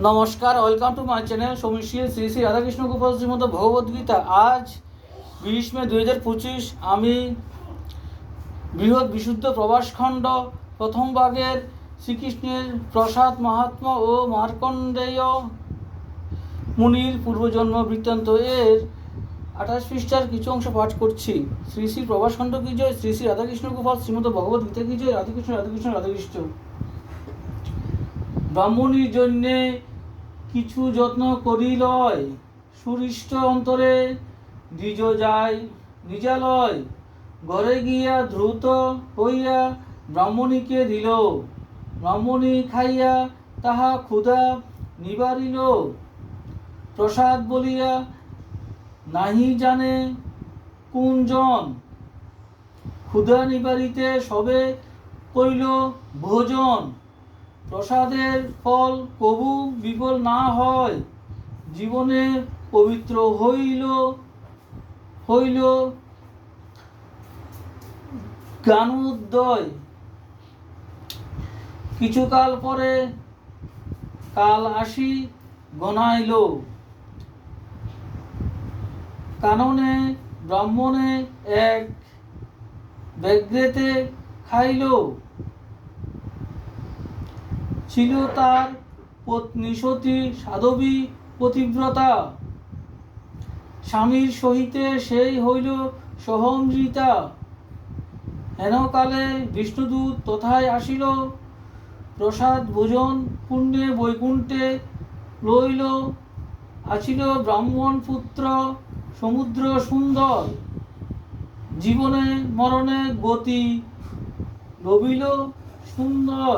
নমস্কার, welcome to my channel Soumishil Shri Shri Radhakrishna Gopal Srimad Bhagavadgita. আজ 20 মে 2025 আমি বৃহৎ বিশুদ্ধ প্রবাসখণ্ড প্রথম ভাগের শ্রীকৃষ্ণের প্রসাদ মাহাত্ম্য ও মার্কণ্ডেয় মুনির পূর্বজন্ম বৃত্তান্ত এর 28 পৃষ্ঠার কিছু অংশ পাঠ করছি। শ্রী শ্রী প্রবাসখণ্ড কি জয়, শ্রী শ্রী রাধাকৃষ্ণ গোপাল শ্রীমদ ভগবদ্গীতা কি জয়। রাধাকৃষ্ণ রাধাকৃষ্ণ রাধাকৃষ্ণ। ব্রাহ্মণীর জন্যে কিছু যত্ন করিলয়, সুরিষ্ট অন্তরে দ্বিজ যায় নিজালয়। ঘরে গিয়া দ্রুত হইয়া ব্রাহ্মণীকে দিল, ব্রাহ্মণী খাইয়া তাহা ক্ষুধা নিবারিল। প্রসাদ বলিয়া নাহি জানে কোন জন, ক্ষুধা নিবারিতে সবে করিল ভোজন। প্রসাদের ফল কবু বিফল না হয়, জীবনে পবিত্র হইল জ্ঞানোদয়। কিছুকাল পরে কাল আসি গনাইল, কাননে ব্রাহ্মণে এক ব্যাঘ্রেতে খাইল। ছিল তার পত্নী সতী সাধবী পতিব্রতা, স্বামীর সহিতে সেই হইল সহমৃতা। হেনকালে বিষ্ণুদূত তথায় আসিল, প্রসাদ ভোজন পুণ্যে বৈকুণ্ঠে লইল। আছিল ব্রাহ্মণ পুত্র সমুদ্র সুন্দর, জীবনে মরণে গতি লভিল সুন্দর।